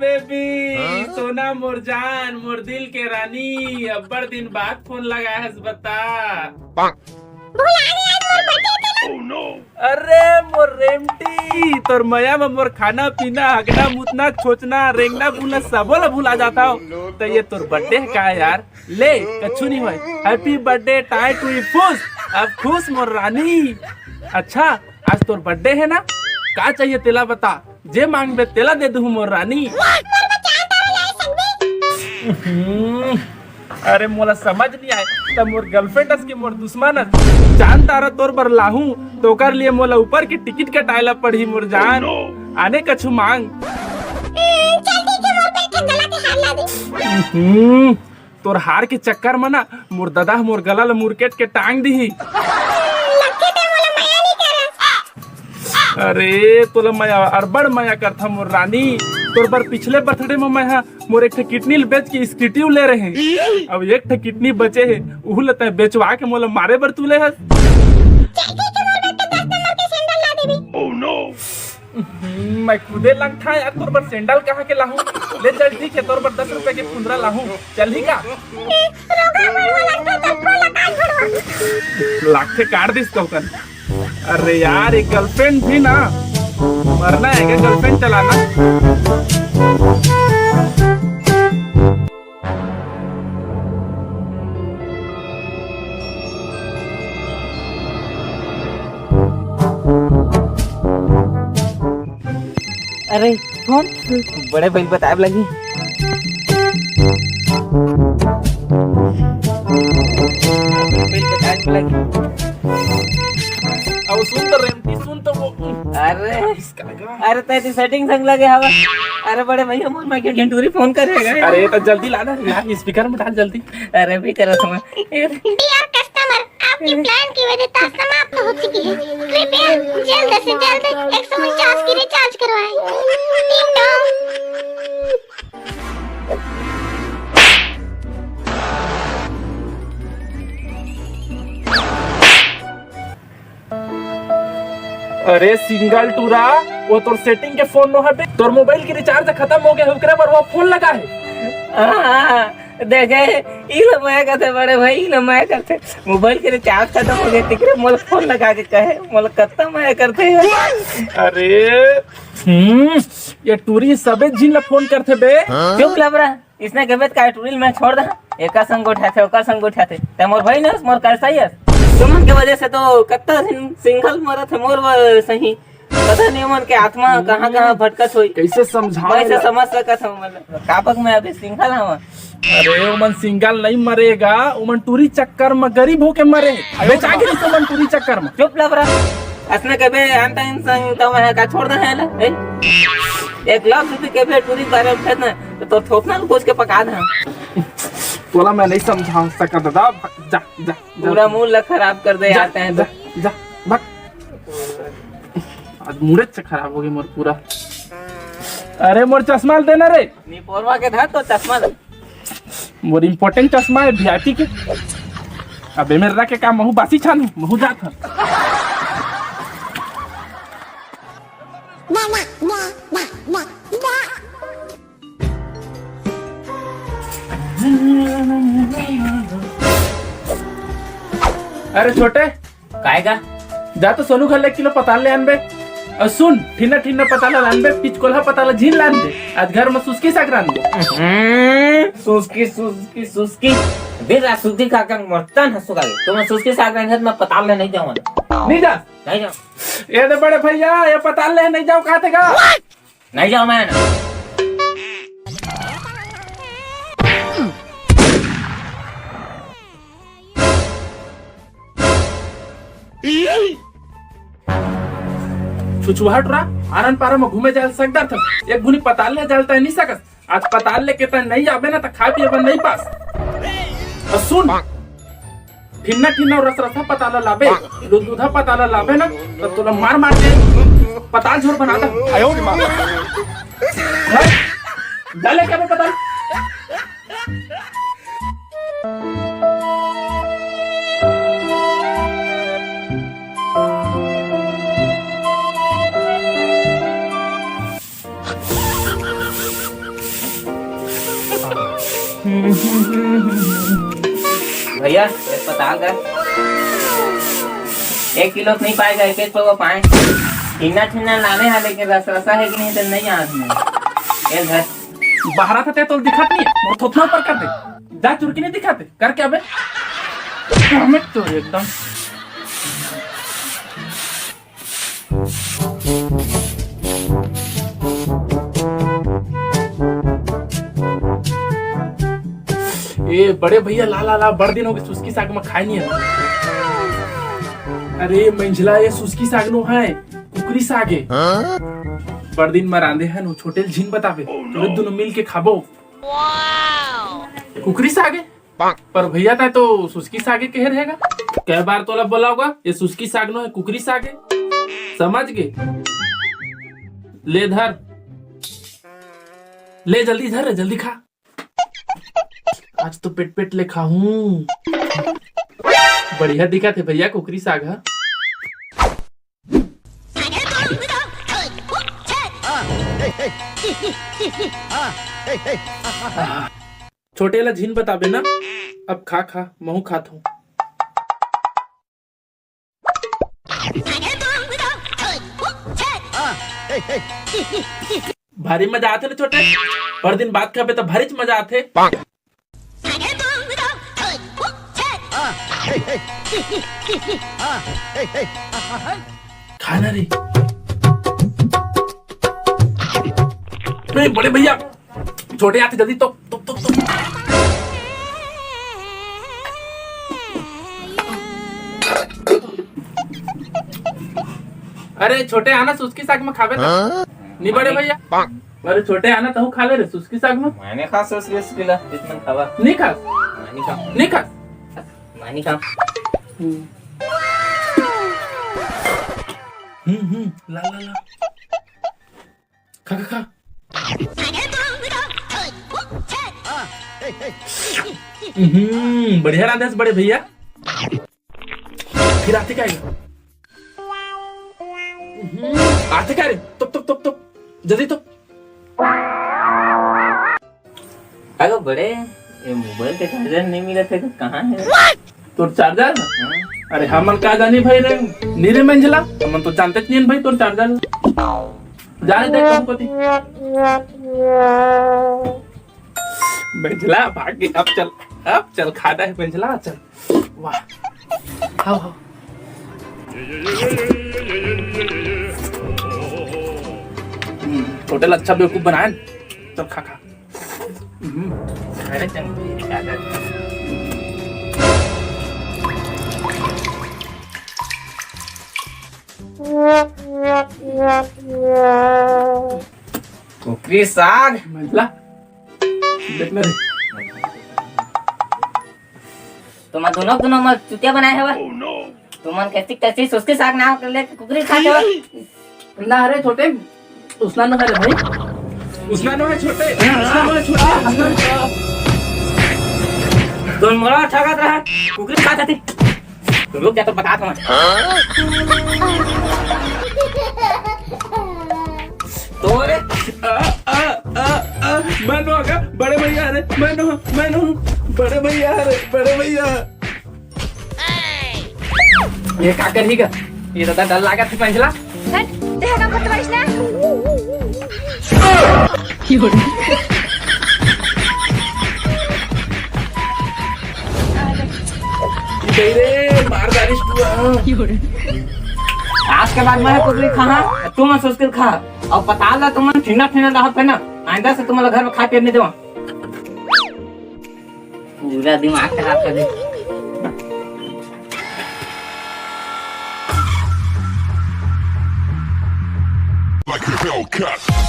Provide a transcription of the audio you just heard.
Baby सोना मोर जान मोर दिल के रानी अब्बर दिन बाद फोन लगा है बता। अरे मोर रेमटी तोर मया में मोर खाना पीना हगना मुतना छोचना रेंगना बुलना सबो ला भुला जाता हो। तो ये तोर बर्थडे है का यार ले कछु नहीं हुआ। हैप्पी बर्थडे टाई टू खुश अब खुश मोर रानी। अच्छा आज तोर बर्थडे है ना का चाहिए तेला बता जे मांग बे तेला दे दूं मोर रानी। अरे मोला समझ नहीं आए तब मोर गर्लफ्रेंड की मोर दुश्मन जान तारा तोर बर लाहू तो कर लिए मोला ऊपर की टिकट कटाइला पड़ी मोर जान आने कछु मांग। तोर हार के चक्कर में ना मोर दादा मोर गला ल मुरकेट के टांग दी। अरे तोला मैं अरबड़ माया करता मोर रानी तोर बर पिछले बर्थडे में मैं मोर एक किडनी बेच के स्क्रिटिव ले रहे हैं। अब एक किडनी बचे है उहु लेते हैं बेचवा के मोला मारे बर तू ले है। मैं खुदे लंग था यार तोर बर सैंडल कहाँ के लाहूं ले चल ठीक है तोर बर 10 रुपए के 15 लाहूं चल ही का लाख के काट दिस कौन। अरे यार एक गर्लफ्रेंड भी ना मरना है क्या गर्लफ्रेंड चलाना। अरे कौन बड़े भाई बताए लगी अब सुन तो रेमती सुन तो वो अरे तेरी सेटिंग संग लगे हवा। अरे बड़े भैया मोर मैं क्यों घंटूरी फोन करेगा। अरे तो जल्दी लाना स्पीकर में डाल जल्दी। अरे भी करो तुम डियर कस्टमर आपकी प्लान की वजह समाप्त हो चुकी है कृपया जल्द से जल्द 149 की रिचार्ज करवाएं। टिंग टोंग। अरे सिंगल टूरा वो तोर सेटिंग के फोन नो हटे तोर मोबाइल की रिचार्ज खत्म हो गया ओकरे पर वो फोन लगा है। देखे ई लमाया करते बड़े भाई ई लमाया करते मोबाइल के रिचार्ज खत्म हो गया तिकरे मोल फोन लगा के कहे मोल कत्ता माया करते हैं। अरे ये टूरी सबे जिन ला फोन करते बे क्यों लबरा इसने गबेत का टूरिल में छोड़ दा एका संग उठाते ओका संग उठाते ते मोर भाई ने मोर कैसा ही है तुमन के वजह से तो कत्ता सिंगल मरत है मोर सही पता नहीं मन के आत्मा कहाँ कहाँ भटकत हुई कैसे समझाओ कैसे समझ सकत हूँ मतलब कापक में अभी सिंगल हूँ। अरे उमन सिंगल नहीं मरेगा उमन टूरी चक्कर में गरीब होके मरे बेचा के नहीं उमन टूरी चक्कर में चुप लबरा असने कबे अंता इंसान तो मैं का छोड़ दे है ना 1 लाख रुपए कबे टूरी बारे उठत ना तो थोपना पूछ के पका दे तोला मैं नहीं समझा सका दादा जा जा पूरा मूड खराब कर दे आते हैं जा जा भाग आज मूड से खराब हो गई मोर पूरा। अरे मोर चश्मा देना रे नी पोरवा के था तो चश्मा दे मोर इम्पोर्टेंट चश्मा है वीआईपी के अबे मेरा के काम महू बासी छानू महू जात है। अरे छोटे काएगा जा तो सोनू घर 1 किलो पताल ले आनबे और सुन ठिन्ना ठिन्ना पताला लानबे पिचकोल्हा पताला झील लान दे आज घर में सुस्की साग रान दे। सुस्की बेरा सुस्की का कंग मर्तन हसुगा तुम्हें सुस्की साग रान में पताल ले नहीं जाऊँ नहीं जा ये दे बड़े भैया ये पताल ले नहीं जाओ कहते का नहीं जाओ मैं ना छुछुहाट रहा आरन पारा में घूमे जाए सकता था एक गुनी पताल ले जालता है नहीं सकत आज पताल ले के त नहीं आबे ना त खा पिए बन नहीं पास और सुन ठिन्ना ठिन्ना और रस रसा पताला लाबे दूधा पताला लाबे ना तो तोला मार मार के पताल झोर बना दा आयो रे मां डाले क्या पताल भैया एक पता का 1 किलो नहीं पाएगा, एक एक वो पाए इन्ना छिन्ना लाने है, लेकिन रसा है कि नहीं तो नहीं याद में ये घर बाहर था तो दिखात नहीं है, वो थोथना ऊपर कर दे, जा चुरकी नहीं दिखाते कर क्या बे हमें तो एकदम ए बड़े भैया ला ला ला बड़ दिन हो गए सुस्की साग में खाए नहीं है। अरे मंझला ये सुस्की साग नो है कुकरी साग है बड़ दिन में रांधे है नो छोटे झीन बतावे तो दोनों मिल के खाबो। कुकरी साग है पर भैया था तो सुस्की साग कह रहेगा कई बार तो बोला होगा ये सुस्की साग नो है कुकरी साग है समझ गए। ले धर ले जल्दी धर जल्दी खा आज तो पेट पेट ले खाऊं बढ़िया दिखा थे भैया कुकरी साग है। छोटे वाला झीन बताबे ना अब खा खा महू खात हूँ। भारी मजा आते ना छोटे पर दिन बात खाबे तो भारी मजा आते। खाना रे नहीं बड़े भैया छोटे आते जल्दी तो अरे छोटे आना सुस्की साग में खावे नहीं बड़े भैया अरे छोटे आना तो खा ले रे सुस्की साग में मैंने खा सुस्की ला इतना खावा नहीं खा नहीं खा मानी खा ला ला ला खा खा खा बढ़िया रांधे बड़े भैया फिर आते क्या आते क्या रे तो जल्दी तो अगर बड़े ये मोबाइल के चार्जर नहीं मिला थे कहाँ है तोर चार्जर अरे हमन का जानी भाई रे नीरे मंझला हमन तो जानते नहीं भाई तोर चार्जर जाने दे तुमको थी मंझला भाग गई अब चल खाना है मंझला चल वाह खाओ खाओ होटल अच्छा बेवकूफ बनाए चल खा खा अरे चंगी कुकरी साग मंझला देखना रे तुम दोनों मत चुतिया बनाए है तुम कैसी उसके साग ना ले कुकरी खा के ना अरे छोटे उसना ना है भाई उसना ना है छोटे उसना ना है छोटे तुम मोरा ठगा रहा कुकरी खा जाती तुम लोग क्या तो बता दो तोरे मैं नो आगा बड़े भैया अरे मैं नो बड़े भैया अरे बड़े भैया ये का कर ही का ये तो डर लगा थी मंझला हट देह का बदमाश ना तेरे मार बारिश हुआ आज के बाद मैं कुकरी खा तुम सोच कर खा और पता ला तुम ठंडा रहा है ना आइंदा से तुम्हारे घर में खा के नहीं देवा पूरा दिमाग खराब कर दे like a Hellcat.